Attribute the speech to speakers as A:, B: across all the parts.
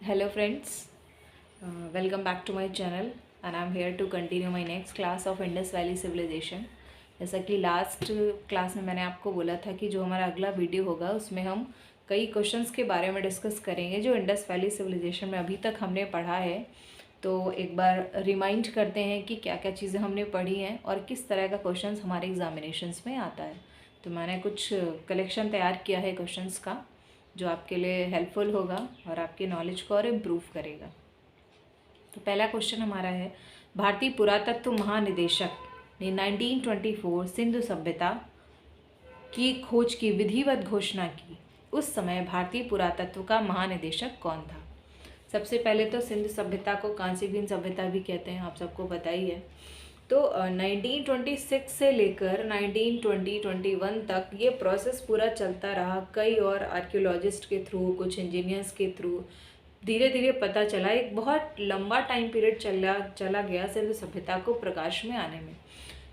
A: Hello friends, welcome back to my channel and I'm here to continue my next class of Indus Valley Civilization। जैसा कि last class में मैंने आपको बोला था कि जो हमारा अगला वीडियो होगा उसमें हम कई क्वेश्चंस के बारे में डिस्कस करेंगे जो इंडस वैली सिविलाइजेशन में अभी तक हमने पढ़ा है। तो एक बार रिमाइंड करते हैं कि क्या क्या चीज़ें हमने पढ़ी हैं और किस तरह का क्वेश्चंस हमारे एग्जामिनेशंस में आता है। तो मैंने कुछ कलेक्शन तैयार किया है क्वेश्चंस का जो आपके लिए हेल्पफुल होगा और आपके नॉलेज को और इम्प्रूव करेगा। तो पहला क्वेश्चन हमारा है, भारतीय पुरातत्व महानिदेशक ने 1924 सिंधु सभ्यता की खोज की विधिवत घोषणा की। उस समय भारतीय पुरातत्व का महानिदेशक कौन था? सबसे पहले तो सिंधु सभ्यता को कांसीगीन सभ्यता भी कहते हैं, आप सबको पता ही है। तो 1926 से लेकर 1921 तक ये प्रोसेस पूरा चलता रहा। कई और आर्कियोलॉजिस्ट के थ्रू, कुछ इंजीनियर्स के थ्रू धीरे धीरे पता चला। एक बहुत लंबा टाइम पीरियड चला गया सिंधु सभ्यता को प्रकाश में आने में,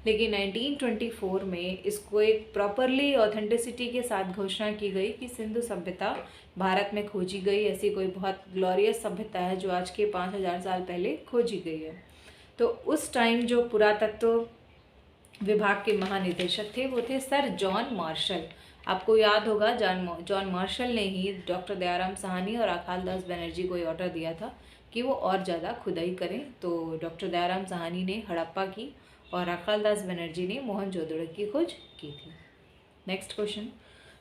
A: लेकिन 1924 में इसको एक प्रॉपरली ऑथेंटिसिटी के साथ घोषणा की गई कि सिंधु सभ्यता भारत में खोजी गई। ऐसी कोई बहुत ग्लोरियस सभ्यता है जो आज के 5000 साल पहले खोजी गई है। तो उस टाइम जो पुरातत्व विभाग के महानिदेशक थे वो थे सर जॉन मार्शल। आपको याद होगा जॉन मार्शल ने ही डॉक्टर दयाराम साहनी और अकालदास बनर्जी को ऑर्डर दिया था कि वो और ज़्यादा खुदाई करें। तो डॉक्टर दयाराम साहनी ने हड़प्पा की और अकालदास बनर्जी ने मोहनजोदड़ो की खोज की थी। नेक्स्ट क्वेश्चन,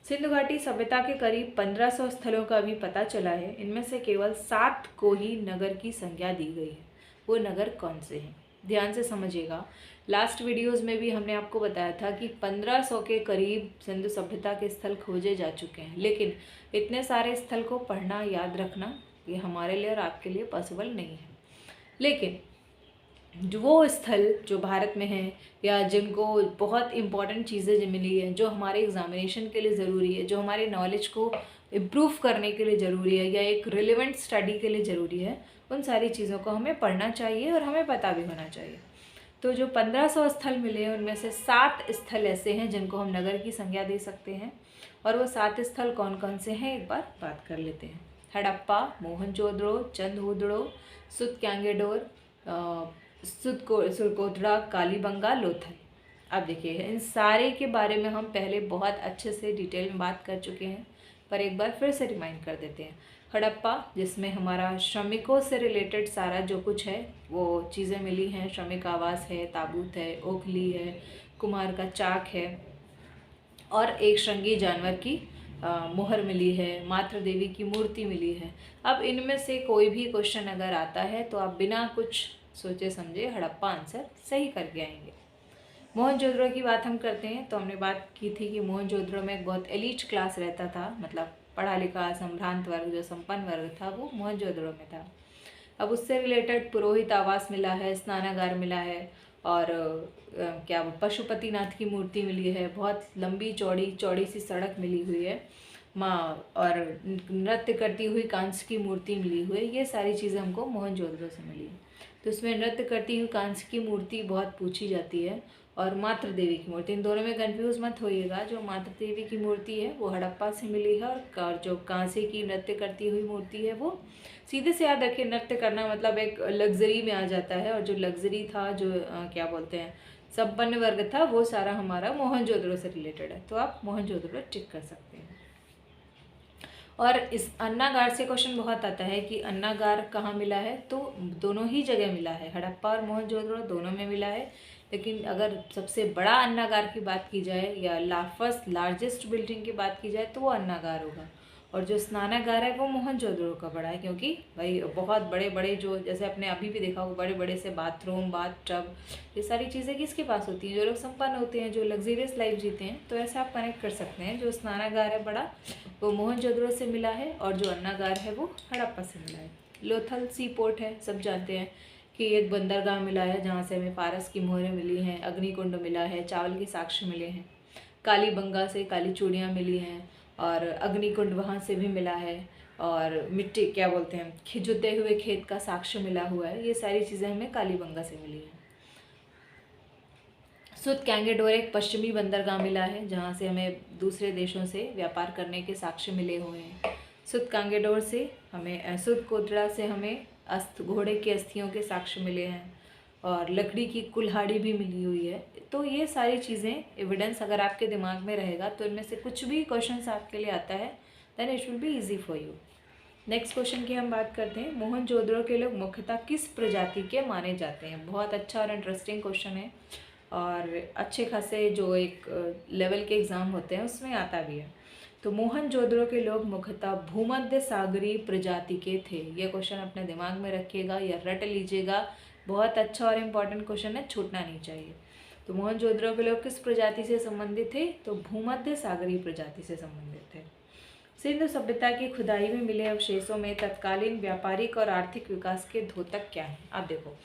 A: सिंधु घाटी सभ्यता के करीब 1500 स्थलों का अभी पता चला है। इनमें से केवल 7 को ही नगर की संज्ञा दी गई है। वो नगर कौन से हैं? ध्यान से समझिएगा। लास्ट वीडियोस में भी हमने आपको बताया था कि 1500 के करीब सिंधु सभ्यता के स्थल खोजे जा चुके हैं, लेकिन इतने सारे स्थल को पढ़ना, याद रखना ये हमारे लिए और आपके लिए पॉसिबल नहीं है। लेकिन जो वो स्थल जो भारत में हैं या जिनको बहुत इम्पॉर्टेंट चीज़ें मिली हैं, जो हमारे एग्जामिनेशन के लिए ज़रूरी है, जो हमारे नॉलेज को इम्प्रूव करने के लिए ज़रूरी है या एक रिलेवेंट स्टडी के लिए ज़रूरी है, उन सारी चीज़ों को हमें पढ़ना चाहिए और हमें पता भी होना चाहिए। तो जो 1500 स्थल मिले हैं उनमें से 7 स्थल ऐसे हैं जिनको हम नगर की संज्ञा दे सकते हैं। और वो 7 स्थल कौन कौन से हैं एक बार बात कर लेते हैं। हड़प्पा, मोहनजोदड़ो, चंदहुदड़ो, सुतक्यांगेडोर, सुरकोटड़ा, कालीबंगा, लोथल। अब देखिए इन सारे के बारे में हम पहले बहुत अच्छे से डिटेल में बात कर चुके हैं, पर एक बार फिर से रिमाइंड कर देते हैं। हड़प्पा, जिसमें हमारा श्रमिकों से रिलेटेड सारा जो कुछ है वो चीज़ें मिली हैं। श्रमिक आवास है, ताबूत है, ओखली है, कुम्हार का चाक है और एक श्रृंगी जानवर की मोहर मिली है, मातृ देवी की मूर्ति मिली है। अब इनमें से कोई भी क्वेश्चन अगर आता है तो आप बिना कुछ सोचे समझे हड़प्पा आंसर सही करके आएंगे। मोहनजोदड़ो की बात हम करते हैं तो हमने बात की थी कि मोहनजोदड़ो में एक बहुत एलीट क्लास रहता था, मतलब पढ़ा लिखा संभ्रांत वर्ग, जो संपन्न वर्ग था वो मोहनजोदड़ो में था। अब उससे रिलेटेड पुरोहित आवास मिला है, स्नानागार मिला है और क्या पशुपतिनाथ की मूर्ति मिली है। बहुत लंबी चौड़ी सी सड़क मिली हुई है माँ, और नृत्य करती हुई कांस्य की मूर्ति मिली हुई है। ये सारी चीज़ें हमको मोहनजोदड़ो से मिली है। तो उसमें नृत्य करती हुई कांस्य की मूर्ति बहुत पूछी जाती है और मातृ देवी की मूर्ति, इन दोनों में कंफ्यूज मत होइएगा। जो मातृ देवी की मूर्ति है वो हड़प्पा से मिली है और जो कांसे की नृत्य करती हुई मूर्ति है वो, सीधे से याद रखिए, नृत्य करना मतलब एक लग्जरी में आ जाता है, और जो लग्जरी था, जो क्या बोलते हैं, संपन्न वर्ग था, वो सारा हमारा मोहनजोदड़ो से रिलेटेड है। तो आप मोहनजोदड़ो टिक कर सकते हैं। और इस अन्नागार से क्वेश्चन बहुत आता है कि अन्नागार कहाँ मिला है, तो दोनों ही जगह मिला है, हड़प्पा और मोहनजोदड़ो दोनों में मिला है। लेकिन अगर सबसे बड़ा अन्नागार की बात की जाए या फर्स्ट लार्जेस्ट बिल्डिंग की बात की जाए तो वो अन्नागार होगा, और जो स्नानागार है वो मोहनजोदड़ो का बड़ा है, क्योंकि भाई बहुत बड़े बड़े, जो जैसे आपने अभी भी देखा होगा, बड़े बड़े से बाथरूम, बाथ टब, ये सारी चीज़ें किसके पास होती हैं? जो लोग संपन्न होते हैं, जो लग्जरियस लाइफ जीते हैं। तो ऐसे आप कनेक्ट कर सकते हैं, जो स्नानागार है बड़ा वो मोहनजोदड़ो से मिला है और जो अन्नागार है वो हड़प्पा से मिला है। लोथल सी पोर्ट है, सब जानते हैं कि एक बंदरगाह मिला है जहाँ से हमें पारस की मोहरें मिली हैं, अग्निकुंड मिला है, चावल के साक्ष्य मिले हैं, कालीबंगा से काली चूड़ियाँ मिली हैं और अग्निकुंड वहाँ से भी मिला है, और मिट्टी क्या बोलते हैं, खिजुते हुए खेत का साक्ष्य मिला हुआ है। ये सारी चीज़ें हमें कालीबंगा से मिली हैं। सुतक्यांगेडोर एक पश्चिमी बंदरगाह मिला है जहाँ से हमें दूसरे देशों से व्यापार करने के साक्ष्य मिले हुए हैं। सुध कांगेडोर से हमें सुध कोटड़ा से हमें घोड़े की अस्थियों के साक्ष्य मिले हैं, और लकड़ी की कुल्हाड़ी भी मिली हुई है। तो ये सारी चीज़ें एविडेंस अगर आपके दिमाग में रहेगा तो इनमें से कुछ भी क्वेश्चंस आपके लिए आता है, then it will be easy for you. Next question की हम बात करते हैं, मोहनजोदड़ो के लोग मुख्यतः किस प्रजाति के माने जाते हैं। बहुत अच्छा और इंटरेस्टिंग क्वेश्चन है, और अच्छे खासे जो एक लेवल के एग्ज़ाम होते हैं उसमें आता भी है। तो मोहनजोदड़ो के लोग मुख्यतः भूमध्य सागरीय प्रजाति के थे। ये क्वेश्चन अपने दिमाग में रखिएगा या रट लीजिएगा, बहुत अच्छा और इम्पॉर्टेंट क्वेश्चन है, छूटना नहीं चाहिए। तो मोहनजोदड़ो के लोग किस प्रजाति से संबंधित थे, तो भूमध्य सागरीय प्रजाति से संबंधित थे। सिंधु सभ्यता की खुदाई में मिले अवशेषों में तत्कालीन व्यापारिक और आर्थिक विकास के द्योतक क्या हैं। आप देखो,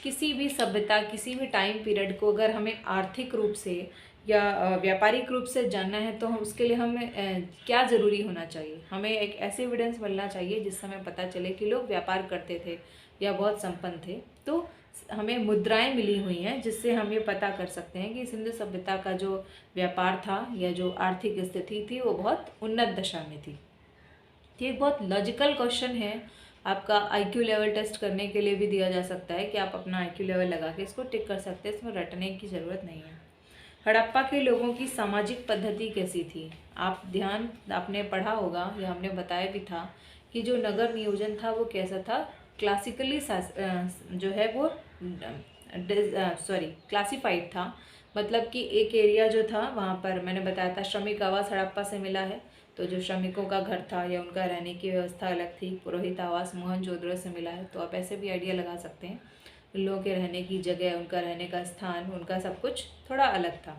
A: किसी भी सभ्यता, किसी भी टाइम पीरियड को अगर हमें आर्थिक रूप से या व्यापारिक रूप से जानना है तो हम उसके लिए हमें क्या ज़रूरी होना चाहिए, हमें एक ऐसे एविडेंस मिलना चाहिए जिससे हमें पता चले कि लोग व्यापार करते थे या बहुत संपन्न थे। तो हमें मुद्राएं मिली हुई हैं जिससे हम ये पता कर सकते हैं कि सिंधु सभ्यता का जो व्यापार था या जो आर्थिक स्थिति थी वो बहुत उन्नत दशा में थी। ये एक बहुत लॉजिकल क्वेश्चन है, आपका IQ लेवल टेस्ट करने के लिए भी दिया जा सकता है कि आप अपना IQ लेवल लगा के इसको टिक कर सकते हैं, इसमें रटने की ज़रूरत नहीं है। हड़प्पा के लोगों की सामाजिक पद्धति कैसी थी। आप ध्यान आपने पढ़ा होगा या हमने बताया भी था कि जो नगर नियोजन था वो कैसा था, क्लासिकली जो है वो क्लासिफाइड था। मतलब कि एक एरिया जो था वहाँ पर मैंने बताया था श्रमिक आवास हड़प्पा से मिला है, तो जो श्रमिकों का घर था या उनका रहने की व्यवस्था अलग थी। पुरोहित आवास मोहनजोदड़ो से मिला है, तो आप ऐसे भी आइडिया लगा सकते हैं उन लोगों के रहने की जगह, उनका रहने का स्थान, उनका सब कुछ थोड़ा अलग था।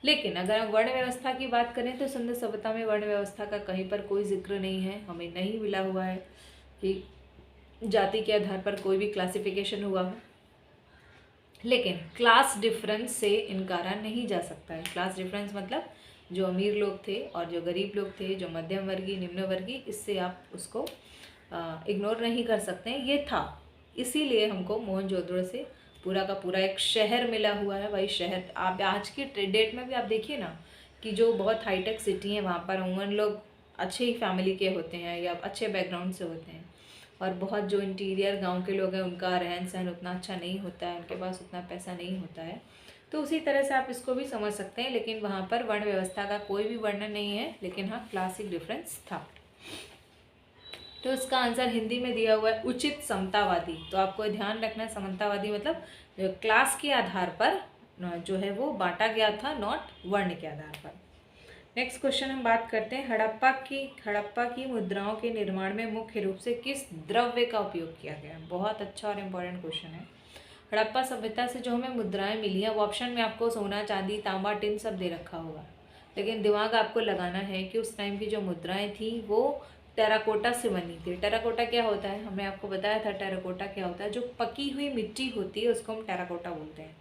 A: लेकिन अगर हम वर्ण व्यवस्था की बात करें तो सिंधु सभ्यता में वर्ण व्यवस्था का कहीं पर कोई जिक्र नहीं है, हमें नहीं मिला हुआ है कि जाति के आधार पर कोई भी क्लासिफिकेशन हुआ हो। लेकिन क्लास डिफरेंस से इनकारा नहीं जा सकता है। क्लास डिफरेंस मतलब जो अमीर लोग थे और जो गरीब लोग थे, जो मध्यम वर्गीय, निम्न वर्गीय, इससे आप उसको इग्नोर नहीं कर सकते हैं, ये था। इसीलिए हमको मोहनजोदड़ो से पूरा का पूरा एक शहर मिला हुआ है। वही शहर आप आज की डेट में भी आप देखिए ना कि जो बहुत हाईटेक सिटी है वहाँ पर उन लोग अच्छे ही फैमिली के होते हैं या अच्छे बैकग्राउंड से होते हैं, और बहुत जो इंटीरियर गांव के लोग हैं उनका रहन सहन उतना अच्छा नहीं होता है, उनके पास उतना पैसा नहीं होता है। तो उसी तरह से आप इसको भी समझ सकते हैं। लेकिन वहाँ पर वर्ण व्यवस्था का कोई भी वर्णन नहीं है, लेकिन हाँ क्लासिक डिफरेंस था। तो इसका आंसर हिंदी में दिया हुआ है उचित समतावादी। तो आपको ध्यान रखना है, समतावादी मतलब क्लास के आधार पर जो है वो बांटा गया था, नॉट वर्ण के आधार पर। नेक्स्ट क्वेश्चन हम बात करते हैं, हड़प्पा की मुद्राओं के निर्माण में मुख्य रूप से किस द्रव्य का उपयोग किया गया। बहुत अच्छा और इम्पोर्टेंट क्वेश्चन है। हड़प्पा सभ्यता से जो हमें मुद्राएं मिली हैं वो ऑप्शन में आपको सोना, चांदी, तांबा, टिन सब दे रखा होगा, लेकिन दिमाग आपको लगाना है कि उस टाइम की जो मुद्राएं थी वो टेराकोटा से बनी थी। टेराकोटा क्या होता है, हमने आपको बताया था टेराकोटा क्या होता है। जो पकी हुई मिट्टी होती है उसको हम टेराकोटा बोलते हैं।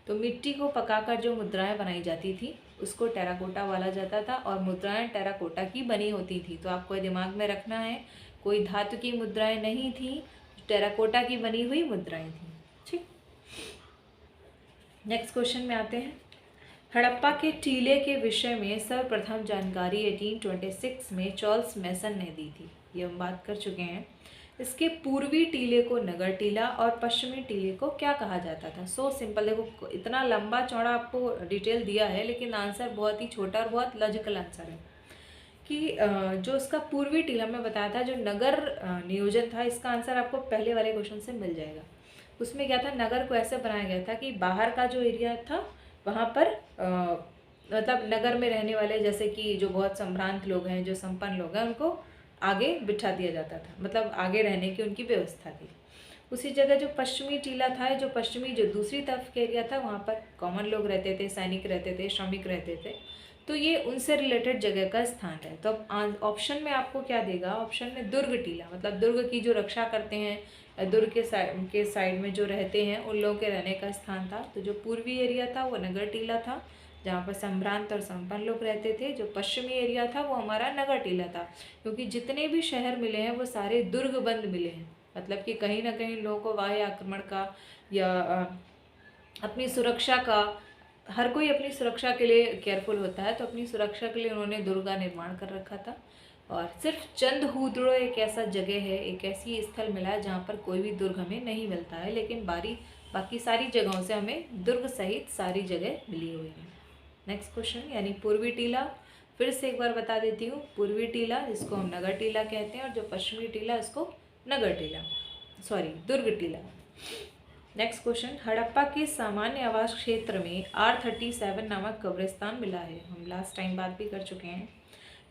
A: तो मिट्टी को पकाकर जो मुद्राएं बनाई जाती थी उसको टेराकोटा बोला जाता था, और मुद्राएं टेराकोटा की बनी होती थी। तो आपको दिमाग में रखना है कोई धातु की मुद्राएं नहीं थी, टेराकोटा की बनी हुई मुद्राएं थी। ठीक, नेक्स्ट क्वेश्चन में आते हैं। हड़प्पा के टीले के विषय में सर्वप्रथम जानकारी 1826 में चार्ल्स मैसन ने दी थी, ये हम बात कर चुके हैं। इसके पूर्वी टीले को नगर टीला और पश्चिमी टीले को क्या कहा जाता था। सो सिंपल, देखो इतना लंबा चौड़ा आपको डिटेल दिया है लेकिन आंसर बहुत ही छोटा और बहुत लॉजिकल आंसर है कि जो इसका पूर्वी टीला में बताया था, जो नगर नियोजन था, इसका आंसर आपको पहले वाले क्वेश्चन से मिल जाएगा। उसमें क्या था, नगर को ऐसे बनाया गया था कि बाहर का जो एरिया था वहाँ पर मतलब नगर में रहने वाले जैसे कि जो बहुत संभ्रांत लोग हैं, जो संपन्न लोग हैं, उनको आगे बिठा दिया जाता था, मतलब आगे रहने की उनकी व्यवस्था थी। उसी जगह जो पश्चिमी टीला था, जो पश्चिमी जो दूसरी तरफ का एरिया था, वहाँ पर कॉमन लोग रहते थे, सैनिक रहते थे, श्रमिक रहते थे। तो ये उनसे रिलेटेड जगह का स्थान है। तो अब ऑप्शन में आपको क्या देगा, ऑप्शन में दुर्ग टीला, मतलब दुर्ग की जो रक्षा करते हैं, दुर्ग के साइड में जो रहते हैं उन लोगों के रहने का स्थान था। तो जो पूर्वी एरिया था वो नगर टीला था, जहाँ पर संभ्रांत और संपन्न लोग रहते थे। जो पश्चिमी एरिया था वो हमारा नगर टीला था, क्योंकि जितने भी शहर मिले हैं वो सारे दुर्ग बंद मिले हैं, मतलब कि कहीं ना कहीं लोगों को बाह्य आक्रमण का या अपनी सुरक्षा का, हर कोई अपनी सुरक्षा के लिए केयरफुल होता है, तो अपनी सुरक्षा के लिए उन्होंने दुर्ग का निर्माण कर रखा था। और सिर्फ चंदहुदड़ो एक ऐसा जगह है, एक ऐसी स्थल मिला है जहाँ पर कोई भी दुर्ग हमें नहीं मिलता है, लेकिन बाकी सारी जगहों से हमें दुर्ग सहित सारी जगह मिली हुई है। नेक्स्ट क्वेश्चन, यानी पूर्वी टीला, फिर से एक बार बता देती हूँ, पूर्वी टीला जिसको हम नगर टीला कहते हैं, और जो पश्चिमी टीला उसको दुर्ग टीला। नेक्स्ट क्वेश्चन, हड़प्पा के सामान्य आवास क्षेत्र में R37 नामक कब्रिस्तान मिला है। हम लास्ट टाइम बात भी कर चुके हैं।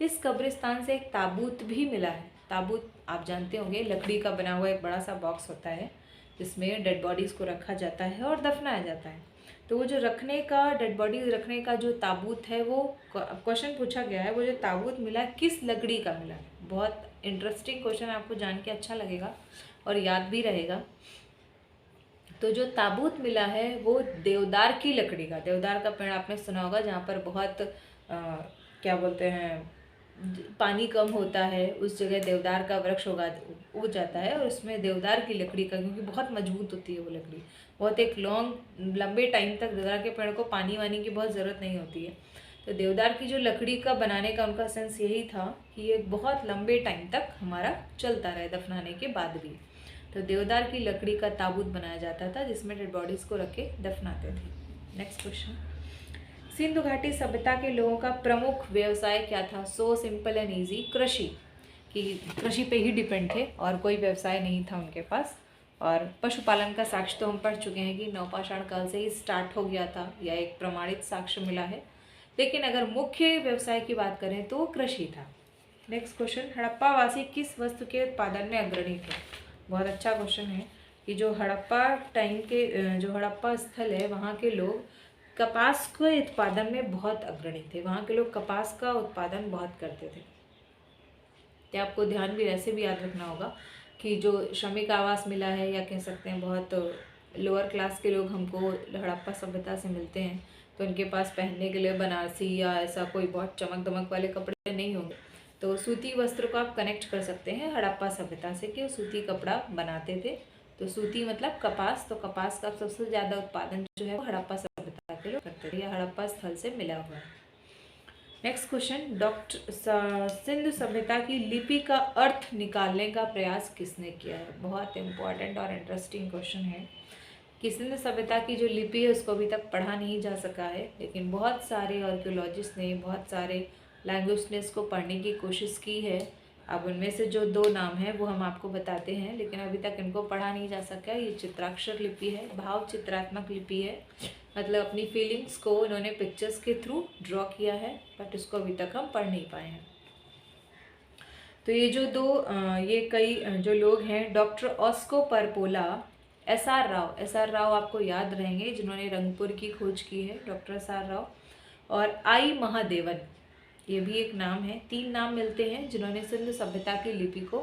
A: इस कब्रिस्तान से एक ताबूत भी मिला है। ताबूत आप जानते होंगे, लकड़ी का बना हुआ एक बड़ा सा बॉक्स होता है जिसमें डेड बॉडीज़ को रखा जाता है और दफनाया जाता है। तो वो जो डेड बॉडीज रखने का जो ताबूत है, वो क्वेश्चन पूछा गया है, वो जो ताबूत मिला किस लकड़ी का मिला है। बहुत इंटरेस्टिंग क्वेश्चन, आपको जान के अच्छा लगेगा और याद भी रहेगा। तो जो ताबूत मिला है वो देवदार की लकड़ी का, देवदार का पेड़ आपने सुना होगा, जहाँ पर बहुत क्या बोलते हैं, पानी कम होता है, उस जगह देवदार का वृक्ष उग जाता है, और उसमें देवदार की लकड़ी का, क्योंकि बहुत मजबूत होती है वो लकड़ी, बहुत एक लंबे टाइम तक देवदार के पेड़ को पानी वानी की बहुत ज़रूरत नहीं होती है। तो देवदार की जो लकड़ी का बनाने का उनका सेंस यही था कि ये बहुत लंबे टाइम तक हमारा चलता रहे दफनाने के बाद भी। तो देवदार की लकड़ी का ताबूत बनाया जाता था जिसमें डेड बॉडीज़ को रख के दफनाते थे। नेक्स्ट क्वेश्चन, सिंधु घाटी सभ्यता के लोगों का प्रमुख व्यवसाय क्या था? सो सिंपल एंड ईजी, कृषि पे ही डिपेंड थे और कोई व्यवसाय नहीं था उनके पास। और पशुपालन का साक्ष्य तो हम पढ़ चुके हैं कि नवपाषाण काल से ही स्टार्ट हो गया था, या एक प्रमाणित साक्ष्य मिला है। लेकिन अगर मुख्य व्यवसाय की बात करें तो कृषि था। नेक्स्ट क्वेश्चन, हड़प्पा वासी किस वस्तु के उत्पादन में अग्रणी थे? बहुत अच्छा क्वेश्चन है कि जो हड़प्पा स्थल है, वहाँ के लोग कपास के उत्पादन में बहुत अग्रणी थे। वहाँ के लोग कपास का उत्पादन बहुत करते थे। तो आपको ध्यान भी ऐसे भी याद रखना होगा कि जो श्रमिक आवास मिला है, या कह सकते हैं बहुत लोअर क्लास के लोग हमको हड़प्पा सभ्यता से मिलते हैं, तो उनके पास पहनने के लिए बनारसी या ऐसा कोई बहुत चमक दमक वाले कपड़े नहीं होंगे। तो सूती वस्त्र को आप कनेक्ट कर सकते हैं हड़प्पा सभ्यता से कि वो सूती कपड़ा बनाते थे। तो सूती मतलब कपास, तो कपास का सबसे ज़्यादा उत्पादन जो है वो हड़प्पा सभ्यता के लोग करते थे, या हड़प्पा स्थल से मिला हुआ है। नेक्स्ट क्वेश्चन, सिंधु सभ्यता की लिपि का अर्थ निकालने का प्रयास किसने किया है? बहुत इंपॉर्टेंट और इंटरेस्टिंग क्वेश्चन है कि सिंधु सभ्यता की जो लिपि है उसको अभी तक पढ़ा नहीं जा सका है, लेकिन बहुत सारे आर्कियोलॉजिस्ट ने, बहुत सारे लैंग्वेज ने इसको पढ़ने की कोशिश की है। अब उनमें से जो 2 नाम हैं वो हम आपको बताते हैं, लेकिन अभी तक इनको पढ़ा नहीं जा सका। ये चित्राक्षर लिपि है, भाव चित्रात्मक लिपि है, मतलब अपनी फीलिंग्स को उन्होंने पिक्चर्स के थ्रू ड्रॉ किया है, बट उसको अभी तक हम पढ़ नहीं पाए हैं। तो ये जो कई जो लोग हैं, डॉक्टर ऑस्को परपोला, एस आर राव आपको याद रहेंगे जिन्होंने रंगपुर की खोज की है, डॉक्टर एस.आर. राव, और आई महादेवन, ये भी एक नाम है। 3 नाम मिलते हैं जिन्होंने सिंधु सभ्यता की लिपि को